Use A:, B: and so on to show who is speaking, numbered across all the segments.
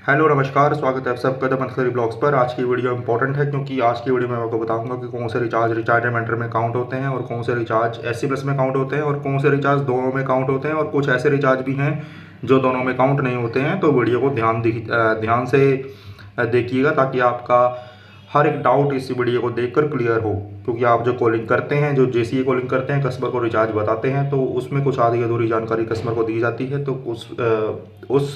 A: Hello नमस्कार, स्वागत है आप सबका द मंथली ब्लॉग्स पर। आज की वीडियो इंपॉर्टेंट है क्योंकि आज की वीडियो में आपको बताऊंगा कि कौन से रिचार्ज मेंटर में काउंट होते हैं और कौन से रिचार्ज एससी प्लस में काउंट होते हैं और कौन से रिचार्ज दोनों में काउंट होते हैं और कुछ ऐसे रिचार्ज भी हैं जो दोनों में काउंट नहीं होते हैं। तो वीडियो को ध्यान से देखिएगा ताकि आपका हर एक डाउट इस वीडियो को देखकर क्लियर हो। क्योंकि आप जो कॉलिंग करते हैं, जो जैसी कॉलिंग करते हैं, कस्टमर को रिचार्ज बताते हैं तो उसमें कुछ आधी अधूरी जानकारी कस्टमर को दी जाती है। तो उस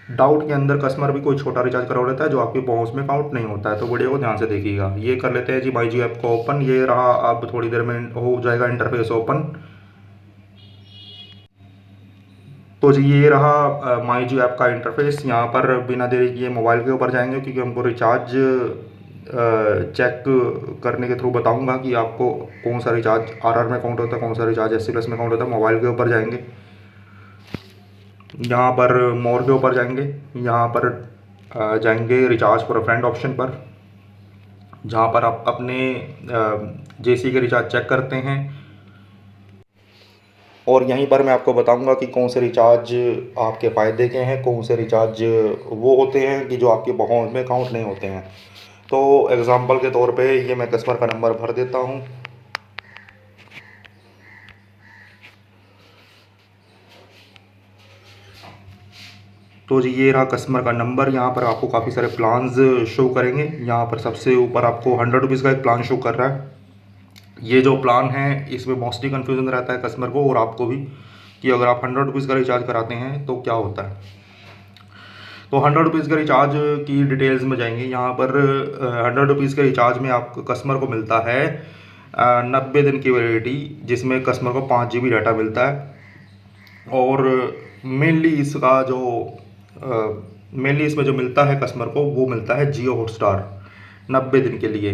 A: डाउट के अंदर कस्टमर भी कोई छोटा रिचार्ज करवा लेता है जो आपके पहुंच में काउंट नहीं होता है। तो वीडियो को ध्यान से देखिएगा। ये कर लेते हैं जी माई जी ऐप को ओपन। ये रहा, अब थोड़ी देर में हो जाएगा इंटरफेस ओपन। तो जी ये रहा माई जी ऐप का इंटरफेस। यहाँ पर बिना देरी किए मोबाइल के ऊपर जाएंगे क्योंकि हमको रिचार्ज चेक करने के थ्रू बताऊंगा कि आपको कौन सा रिचार्ज आरआर में काउंट होता है, कौन सा रिचार्ज एससी प्लस में काउंट होता है। मोबाइल के ऊपर जाएंगे, यहाँ पर मोर के ऊपर जाएंगे, यहाँ पर जाएंगे recharge for a friend option पर, जहाँ पर आप अपने जेसी के रिचार्ज चेक करते हैं। और यहीं पर मैं आपको बताऊंगा कि कौन से रिचार्ज आपके फ़ायदे के हैं, कौन से रिचार्ज वो होते हैं कि जो आपके अकाउंट में काउंट नहीं होते हैं। तो एग्ज़ाम्पल के तौर पे ये मैं कस्टमर का नंबर भर देता हूँ। तो जी ये रहा कस्टमर का नंबर। यहाँ पर आपको काफ़ी सारे प्लान्स शो करेंगे। यहाँ पर सबसे ऊपर आपको 100 रुपीज़ का एक प्लान शो कर रहा है। ये जो प्लान है इसमें मोस्टली कन्फ्यूज़न रहता है कस्टमर को और आपको भी कि अगर आप 100 रुपीज़ का रिचार्ज कराते हैं तो क्या होता है। तो 100 रुपीज़ का रिचार्ज की डिटेल्स में जाएंगे। यहाँ पर 100 रुपीज़ के रिचार्ज में आपको कस्टमर को मिलता है 90 दिन की वैलिडिटी, जिसमें कस्टमर को 5 GB डाटा मिलता है। और मेनली इसमें जो मिलता है कस्टमर को वो मिलता है जियो हॉटस्टार 90 दिन के लिए।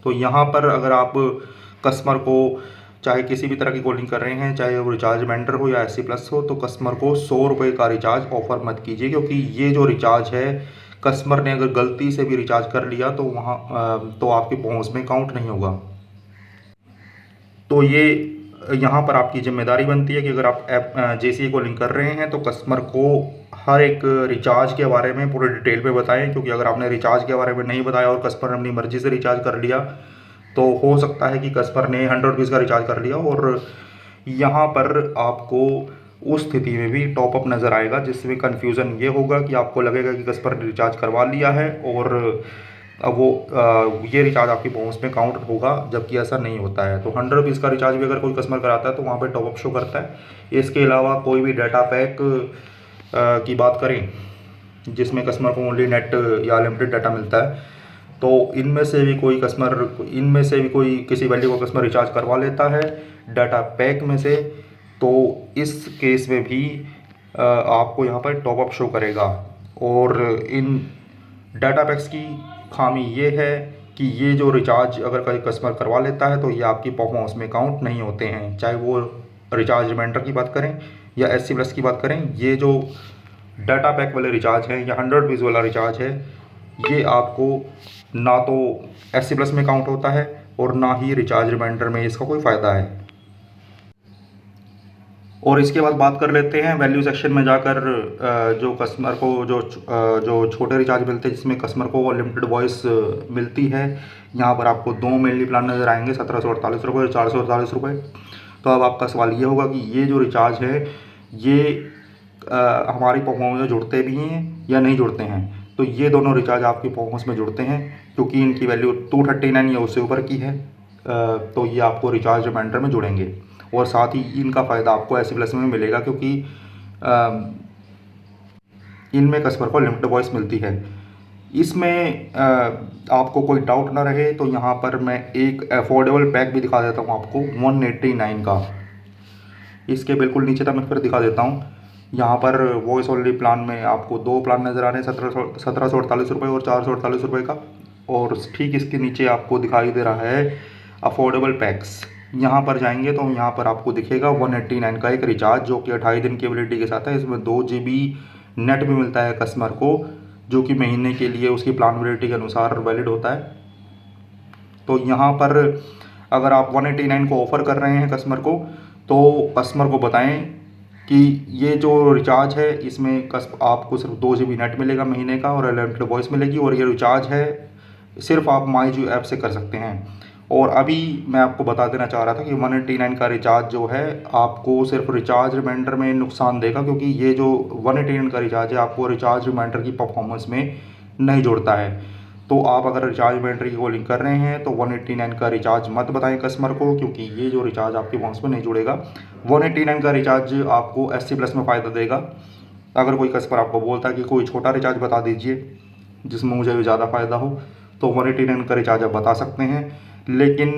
A: तो यहाँ पर अगर आप कस्टमर को चाहे किसी भी तरह की कॉलिंग कर रहे हैं, चाहे वो रिचार्ज वेंडर हो या एससी प्लस हो, तो कस्टमर को 100 रुपये का रिचार्ज ऑफर मत कीजिए। क्योंकि ये जो रिचार्ज है कस्टमर ने अगर गलती से भी रिचार्ज कर लिया तो वहाँ तो आपके पहुँच में काउंट नहीं होगा। तो ये यहाँ पर आपकी जिम्मेदारी बनती है कि अगर आप ऐप जेसी को लिंक कर रहे हैं तो कस्टमर को हर एक रिचार्ज के बारे में पूरे डिटेल में बताएं। क्योंकि अगर आपने रिचार्ज के बारे में नहीं बताया और कस्टमर ने अपनी मर्जी से रिचार्ज कर लिया तो हो सकता है कि कस्टमर ने 100 रुपीज़ का रिचार्ज कर लिया और यहाँ पर आपको उस स्थिति में भी टॉपअप नज़र आएगा, जिसमें कन्फ्यूज़न ये होगा कि आपको लगेगा कि कस्टमर ने रिचार्ज करवा लिया है और अब वो ये रिचार्ज आपकी पहुंच में काउंट होगा, जबकि ऐसा नहीं होता है। तो 100 रुपीज़ का रिचार्ज भी अगर कोई कस्टमर कराता है तो वहाँ पे टॉपअप शो करता है। इसके अलावा कोई भी डाटा पैक की बात करें जिसमें कस्टमर को ओनली नेट या लिमिटेड डाटा मिलता है, तो इनमें से भी कोई किसी वैल्यू का कस्टमर रिचार्ज करवा लेता है डाटा पैक में से, तो इस केस में भी आपको यहाँ पर टॉपअप शो करेगा। और इन डाटा पैक्स की खामी ये है कि ये जो रिचार्ज अगर कोई कस्टमर करवा लेता है तो ये आपकी परफॉर्मेंस में काउंट नहीं होते हैं। चाहे वो रिचार्ज रिमाइंडर की बात करें या एससी प्लस की बात करें, ये जो डाटा पैक वाले रिचार्ज हैं या 100 रुपीज़ वाला रिचार्ज है, ये आपको ना तो एससी प्लस में काउंट होता है और ना ही रिचार्ज रिमाइंडर में इसका कोई फ़ायदा है। और इसके बाद बात कर लेते हैं वैल्यू सेक्शन में जाकर जो कस्टमर को जो छोटे रिचार्ज मिलते हैं जिसमें कस्टमर को लिमिटेड वॉइस मिलती है। यहाँ पर आपको दो मेनली प्लान नज़र आएंगे, 1748 रुपये और 448 रुपये। तो अब आपका सवाल ये होगा कि ये जो रिचार्ज है ये हमारी परफॉर्मेंस में जुड़ते भी हैं या नहीं जुड़ते हैं। तो ये दोनों रिचार्ज आपकी परफॉर्मेंस में जुड़ते हैं क्योंकि इनकी वैल्यू 239 या उससे ऊपर की है। तो ये आपको रिचार्ज रिमाइंडर में जुड़ेंगे और साथ ही इनका फ़ायदा आपको एससी प्लस में मिलेगा क्योंकि इनमें कस्टमर को लिमिटेड वॉइस मिलती है। इसमें आपको कोई डाउट ना रहे तो यहाँ पर मैं एक अफोर्डेबल पैक भी दिखा देता हूँ आपको 189 का। इसके बिल्कुल नीचे तक मैं फिर दिखा देता हूँ। यहाँ पर वॉइस ओनली प्लान में आपको दो प्लान नज़र आ रहे हैं, 1748 रुपये और 448 रुपये का। और ठीक इसके नीचे आपको दिखाई दे रहा है अफोर्डेबल पैक्स। यहाँ पर जाएंगे तो यहाँ पर आपको दिखेगा 189 का एक रिचार्ज जो कि 28 दिन की वैलिडिटी के साथ है। इसमें 2 GB नेट भी मिलता है कस्टमर को, जो कि महीने के लिए उसकी प्लान वैलिडिटी के अनुसार वैलिड होता है। तो यहाँ पर अगर आप 189 को ऑफ़र कर रहे हैं कस्टमर को, तो कस्टमर को बताएं कि ये जो रिचार्ज है इसमें आपको सिर्फ 2 GB नेट मिलेगा महीने का और अनलिमिटेड वॉइस मिलेगी, और ये रिचार्ज है सिर्फ आप माई जियो ऐप से कर सकते हैं। और अभी मैं आपको बता देना चाह रहा था कि 189 का रिचार्ज जो है आपको सिर्फ रिचार्ज रिमाइंडर में नुकसान देगा, क्योंकि ये जो 189 का रिचार्ज है आपको रिचार्ज रिमाइंडर की परफॉर्मेंस में नहीं जोड़ता है। तो आप अगर रिचार्ज रिमाइंडर की कॉलिंग कर रहे हैं तो 189 का रिचार्ज मत बताएं कस्टमर को, क्योंकि ये जो रिचार्ज आपके अकाउंट्स में नहीं जुड़ेगा। 189 का रिचार्ज आपको SC+ में फ़ायदा देगा। अगर कोई कस्टमर आपको बोलता है कि कोई छोटा रिचार्ज बता दीजिए जिसमें मुझे ज़्यादा फ़ायदा हो, तो 189 का रिचार्ज आप बता सकते हैं, लेकिन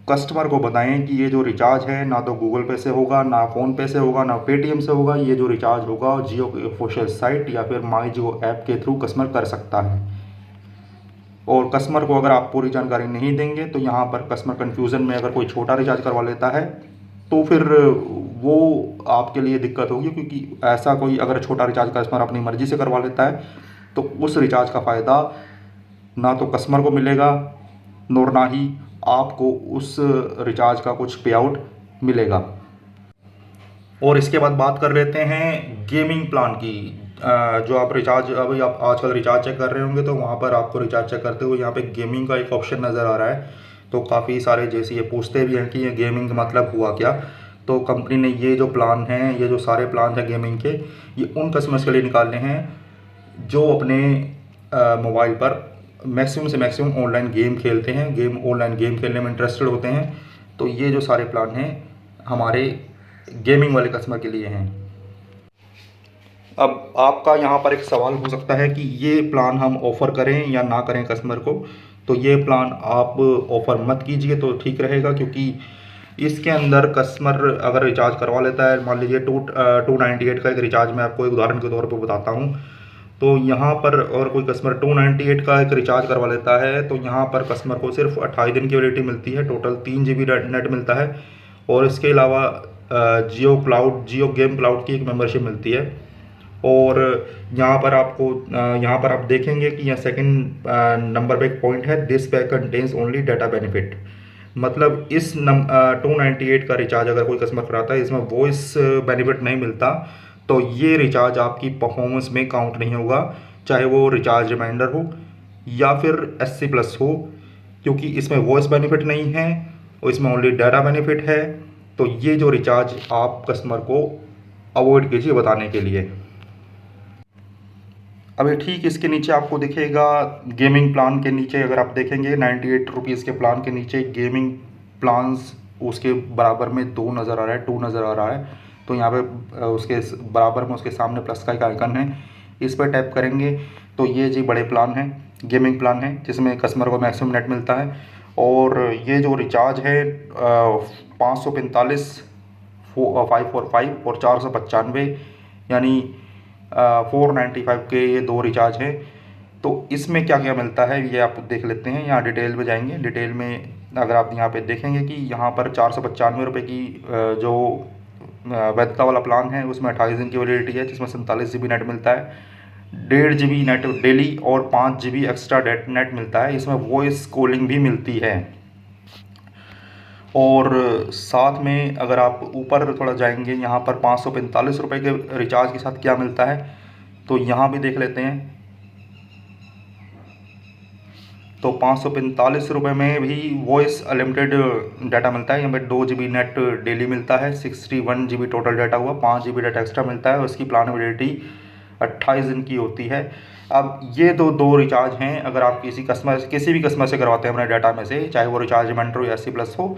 A: कस्टमर को बताएं कि ये जो रिचार्ज है ना तो गूगल पे से होगा, ना फ़ोनपे से होगा, ना पेटीएम से होगा। ये जो रिचार्ज होगा जियो की ऑफिशियल साइट या फिर माई जियो ऐप के थ्रू कस्टमर कर सकता है। और कस्टमर को अगर आप पूरी जानकारी नहीं देंगे तो यहाँ पर कस्टमर कन्फ्यूज़न में अगर कोई छोटा रिचार्ज करवा लेता है तो फिर वो आपके लिए दिक्कत होगी, क्योंकि ऐसा कोई अगर छोटा रिचार्ज कस्टमर अपनी मर्ज़ी से करवा लेता है तो उस रिचार्ज का फ़ायदा ना तो कस्टमर को मिलेगा और ना ही आपको उस रिचार्ज का कुछ पे आउट मिलेगा। और इसके बाद बात कर लेते हैं गेमिंग प्लान की। जो आप रिचार्ज अभी आप आजकल रिचार्ज चेक कर रहे होंगे तो वहाँ पर आपको रिचार्ज चेक करते हुए यहाँ पे गेमिंग का एक ऑप्शन नज़र आ रहा है। तो काफ़ी सारे जैसे ये पूछते भी हैं कि ये गेमिंग मतलब हुआ क्या। तो कंपनी ने ये जो प्लान हैं, ये जो सारे प्लान हैं गेमिंग के, ये उन कस्टमर्स के लिए निकालने हैं जो अपने मोबाइल पर मैक्सिमम से मैक्सिमम ऑनलाइन गेम खेलते हैं, ऑनलाइन गेम खेलने में इंटरेस्टेड होते हैं। तो ये जो सारे प्लान हैं हमारे गेमिंग वाले कस्टमर के लिए हैं। अब आपका यहाँ पर एक सवाल हो सकता है कि ये प्लान हम ऑफ़र करें या ना करें कस्टमर को। तो ये प्लान आप ऑफ़र मत कीजिए तो ठीक रहेगा, क्योंकि इसके अंदर कस्टमर अगर रिचार्ज करवा लेता है, मान लीजिए 298 का एक रिचार्ज मैं आपको एक उदाहरण के तौर पर बताता हूँ। तो यहाँ पर और कोई कस्टमर 298 का एक रिचार्ज करवा लेता है तो यहाँ पर कस्टमर को सिर्फ 28 दिन की वैलिडिटी मिलती है, टोटल 3 GB नेट मिलता है। और इसके अलावा जियो गेम क्लाउड की एक मेंबरशिप मिलती है। और यहाँ पर आप देखेंगे कि यहाँ सेकंड नंबर पे एक पॉइंट है, this pack contains only data benefit. मतलब इस 298 का रिचार्ज अगर कोई कस्टमर कराता है इसमें वॉइस बेनिफिट नहीं मिलता तो ये रिचार्ज आपकी परफॉर्मेंस में काउंट नहीं होगा, चाहे वो रिचार्ज रिमाइंडर हो या फिर SC+ हो, क्योंकि इसमें वॉइस बेनिफिट नहीं है और इसमें ओनली डाटा बेनिफिट है। तो ये जो रिचार्ज आप कस्टमर को अवॉइड कीजिए बताने के लिए। अभी ठीक इसके नीचे आपको दिखेगा गेमिंग प्लान के नीचे अगर आप देखेंगे 98 रुपीज़ के प्लान के नीचे गेमिंग प्लान्स उसके बराबर में 2 नज़र आ रहा है, 2 नज़र आ रहा है। तो यहाँ पे उसके बराबर में उसके सामने प्लस का एक आइकन है, इस पर टैप करेंगे तो ये जी बड़े प्लान हैं, गेमिंग प्लान है जिसमें कस्टमर को मैक्सिमम नेट मिलता है। और ये जो रिचार्ज है 545 545 और 495 यानी 495 के ये 2 रिचार्ज हैं। तो इसमें क्या क्या मिलता है ये आप देख लेते हैं। यहाँ डिटेल में जाएंगे, डिटेल में अगर आप यहाँ पे देखेंगे कि यहाँ पर 495 रुपये की जो वैधता वाला प्लान है उसमें 28 दिन की वैलिडिटी है, जिसमें 47 GB नेट मिलता है, 1.5 GB नेट डेली और 5 GB एक्स्ट्रा नेट मिलता है। इसमें वॉइस कॉलिंग भी मिलती है। और साथ में अगर आप ऊपर थोड़ा जाएंगे यहाँ पर 545 रुपये के रिचार्ज के साथ क्या मिलता है तो यहाँ भी देख लेते हैं। तो 545 रुपये में भी वॉइस अनलिमिटेड डाटा मिलता है। यहाँ पे 2 GB नेट डेली मिलता है, 61 GB टोटल डाटा हुआ, 5 GB डाटा एक्स्ट्रा मिलता है और इसकी प्लान वैलिडिटी 28 दिन की होती है। अब ये दो रिचार्ज हैं, अगर आप किसी भी कस्टमर से करवाते हैं अपने डाटा में से, चाहे वो रिचार्ज रिमाइंडर हो या SC+ हो,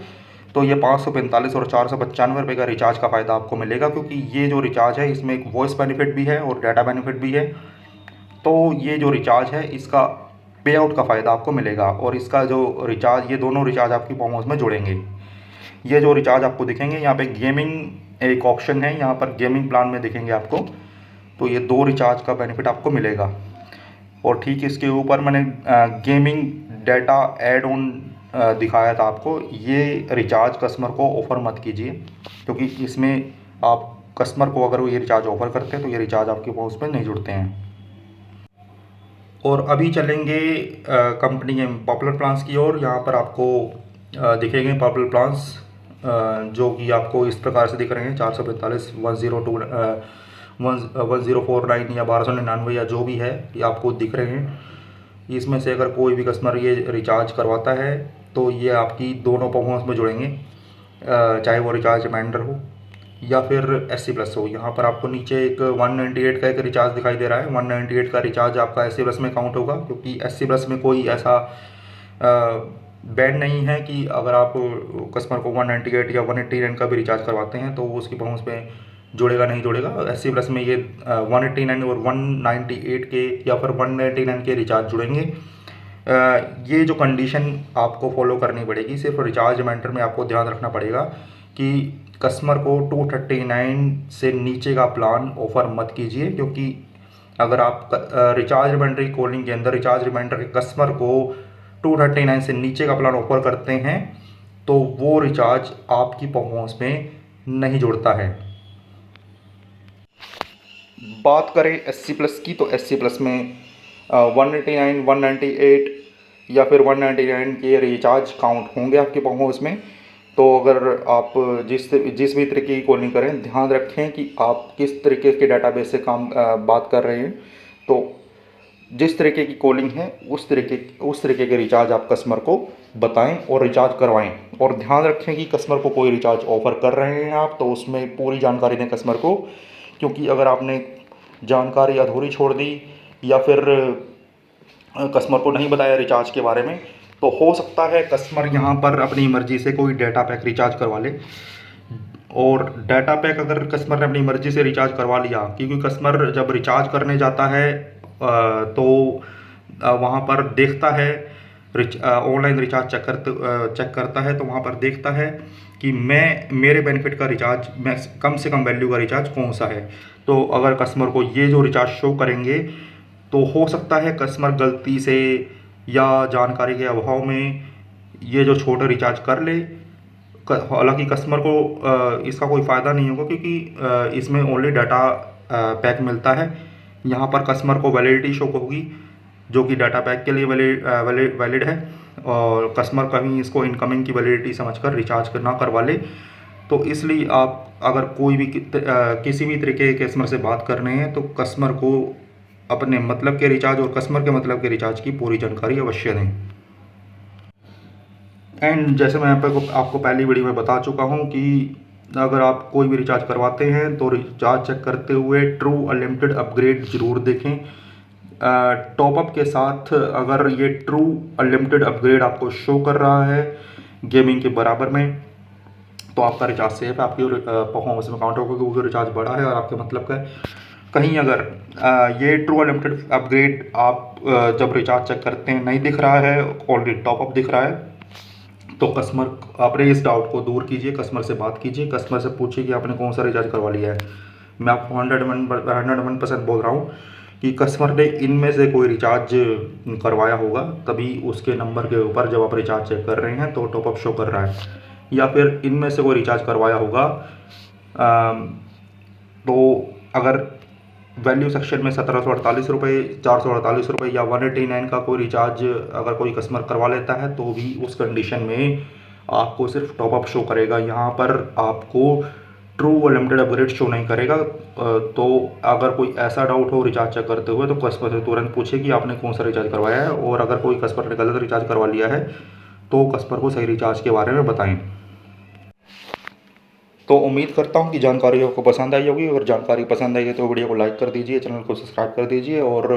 A: तो ये 545 और 495 रुपये का रिचार्ज का फ़ायदा आपको मिलेगा, क्योंकि ये जो रिचार्ज है इसमें एक वॉइस बेनिफिट भी है और डाटा बेनिफिट भी है। तो ये जो रिचार्ज है इसका पे आउट का फ़ायदा आपको मिलेगा और इसका जो रिचार्ज, ये दोनों रिचार्ज आपकी परफॉर्मेंस में जुड़ेंगे। ये जो रिचार्ज आपको दिखेंगे यहाँ पे गेमिंग एक ऑप्शन है, यहाँ पर गेमिंग प्लान में दिखेंगे आपको। तो ये 2 रिचार्ज का बेनिफिट आपको मिलेगा। और ठीक इसके ऊपर मैंने गेमिंग डाटा एड ऑन दिखाया था आपको। ये रिचार्ज कस्टमर को ऑफ़र मत कीजिए, क्योंकि इसमें आप कस्टमर को अगर वो ये रिचार्ज ऑफ़र करते हैं तो ये रिचार्ज आपके पास में नहीं जुड़ते हैं। और अभी चलेंगे कंपनी के पॉपुलर प्लान्स की ओर। यहाँ पर आपको दिखेंगे पॉपुलर प्लान्स जो कि आपको इस प्रकार से दिख रहे हैं 445 1049 या 1299 या जो भी है ये आपको दिख रहे हैं। इसमें से अगर कोई भी कस्टमर ये रिचार्ज करवाता है तो ये आपकी दोनों परफॉर्मेंस में जुड़ेंगे, चाहे वो रिचार्ज रिमाइंडर हो या फिर SC प्लस हो। यहाँ पर आपको नीचे एक 198 का एक रिचार्ज दिखाई दे रहा है। 198 का रिचार्ज आपका SC प्लस में काउंट होगा, क्योंकि SC प्लस में कोई ऐसा बैंड नहीं है कि अगर आप कस्टमर को 198 या 189 का भी रिचार्ज करवाते हैं तो वो उसकी परफॉर्मेंस में जुड़ेगा नहीं जुड़ेगा। SC प्लस में ये 189 और 198 के या फिर 199 के रिचार्ज जुड़ेंगे। ये जो कंडीशन आपको फॉलो करनी पड़ेगी, सिर्फ रिचार्ज रिमाइंडर में आपको ध्यान रखना पड़ेगा कि कस्टमर को 239 से नीचे का प्लान ऑफ़र मत कीजिए, क्योंकि अगर आप रिचार्ज रिमाइंडर की कॉलिंग के अंदर रिचार्ज रिमाइंडर के कस्टमर को 239 से नीचे का प्लान ऑफर करते हैं तो वो रिचार्ज आपकी परफॉर्मेंस में नहीं जुड़ता है। बात करें SC प्लस की, तो SC प्लस में 189, 198 या फिर 199 के रिचार्ज काउंट होंगे आपकी परफॉर्मेंस में। तो अगर आप जिस भी तरीके की कॉलिंग करें, ध्यान रखें कि आप किस तरीके के डाटाबेस से बात कर रहे हैं। तो जिस तरीके की कॉलिंग है उस तरीके के रिचार्ज आप कस्टमर को बताएं और रिचार्ज करवाएं। और ध्यान रखें कि कस्टमर को कोई रिचार्ज ऑफ़र कर रहे हैं आप तो उसमें पूरी जानकारी दें कस्टमर को, क्योंकि अगर आपने जानकारी अधूरी छोड़ दी या फिर कस्टमर को नहीं बताया रिचार्ज के बारे में, तो हो सकता है कस्टमर यहाँ पर अपनी मर्ज़ी से कोई डाटा पैक रिचार्ज करवा ले। और डाटा पैक अगर कस्टमर ने अपनी मर्ज़ी से रिचार्ज करवा लिया, क्योंकि कस्टमर जब रिचार्ज करने जाता है तो वहाँ पर देखता है, ऑनलाइन रिचार्ज चेक करता है तो वहाँ पर देखता है कि मेरे बेनिफिट का रिचार्ज कम से कम वैल्यू का रिचार्ज कौन सा है। तो अगर कस्टमर को ये जो रिचार्ज शो करेंगे तो हो सकता है कस्टमर गलती से या जानकारी के अभाव में ये जो छोटे रिचार्ज कर ले। हालांकि कस्टमर को इसका कोई फ़ायदा नहीं होगा, क्योंकि इसमें ओनली डाटा पैक मिलता है। यहाँ पर कस्टमर को वैलिडिटी शो होगी जो कि डाटा पैक के लिए वैलिड है, और कस्टमर कहीं इसको इनकमिंग की वैलिडिटी समझकर रिचार्ज ना करवा ले। तो इसलिए आप अगर कोई भी किसी भी तरीके के कस्टमर से बात कर रहे हैं तो कस्टमर को अपने मतलब के रिचार्ज और कस्टमर के मतलब के रिचार्ज की पूरी जानकारी अवश्य दें। एंड जैसे मैं यहाँ पर आपको पहली वीडियो में बता चुका हूँ कि अगर आप कोई भी रिचार्ज करवाते हैं तो रिचार्ज चेक करते हुए ट्रू अनलिमिटेड अपग्रेड ज़रूर देखें। टॉपअप के साथ अगर ये ट्रू अनलिमिटेड अपग्रेड आपको शो कर रहा है गेमिंग के बराबर में, तो आपका रिचार्ज सेफ है, आपकी परफॉर्मेंस में काउंट होगा क्योंकि रिचार्ज बड़ा है और आपके मतलब का है। कहीं अगर ये ट्रू अनलिमिटेड अपग्रेड आप जब रिचार्ज चेक करते हैं नहीं दिख रहा है, ऑलरेडी टॉपअप दिख रहा है, तो कस्टमर अपने इस डाउट को दूर कीजिए, कस्टमर से बात कीजिए, कस्टमर से पूछिए कि आपने कौन सा रिचार्ज करवा लिया है। मैं आपको 101% बोल रहा हूँ कि कस्टमर ने इनमें से कोई रिचार्ज करवाया होगा, तभी उसके नंबर के ऊपर जब आप रिचार्ज चेक कर रहे हैं तो टॉपअप शो कर रहा है, या फिर इनमें से कोई रिचार्ज करवाया होगा। तो अगर वैल्यू सेक्शन में 1748 रुपये, 448 रुपये या 189 का कोई रिचार्ज अगर कोई कस्टमर करवा लेता है तो भी उस कंडीशन में आपको सिर्फ टॉपअप शो करेगा। यहाँ पर आपको ट्रू अनलिमिटेड अपग्रेड शो नहीं करेगा। तो अगर कोई ऐसा डाउट हो रिचार्ज चेक करते हुए तो कस्टमर से तुरंत पूछे कि आपने कौन सा रिचार्ज करवाया है, और अगर कोई कस्टमर ने गलत रिचार्ज करवा लिया है तो कस्टमर को सही रिचार्ज के बारे में बताएं। तो उम्मीद करता हूँ कि जानकारी आपको पसंद आई होगी। अगर जानकारी पसंद आई है तो वीडियो को लाइक कर दीजिए, चैनल को सब्सक्राइब कर दीजिए, और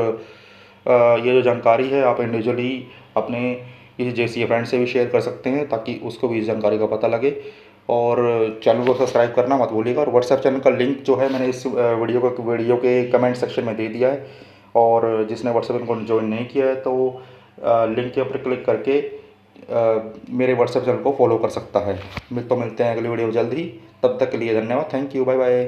A: ये जो जानकारी है आप इंडिविजुअली अपने किसी JCA फ्रेंड से भी शेयर कर सकते हैं ताकि उसको भी इस जानकारी का पता लगे। और चैनल को सब्सक्राइब करना मत भूलिएगा। और व्हाट्सएप चैनल का लिंक जो है मैंने इस वीडियो के कमेंट सेक्शन में दे दिया है, और जिसने व्हाट्सएप को ज्वाइन नहीं किया है तो लिंक के ऊपर क्लिक करके मेरे व्हाट्सएप चैनल को फॉलो कर सकता है। तो मिलते हैं अगली वीडियो जल्द ही, तब तक के लिए धन्यवाद, थैंक यू, बाय बाय।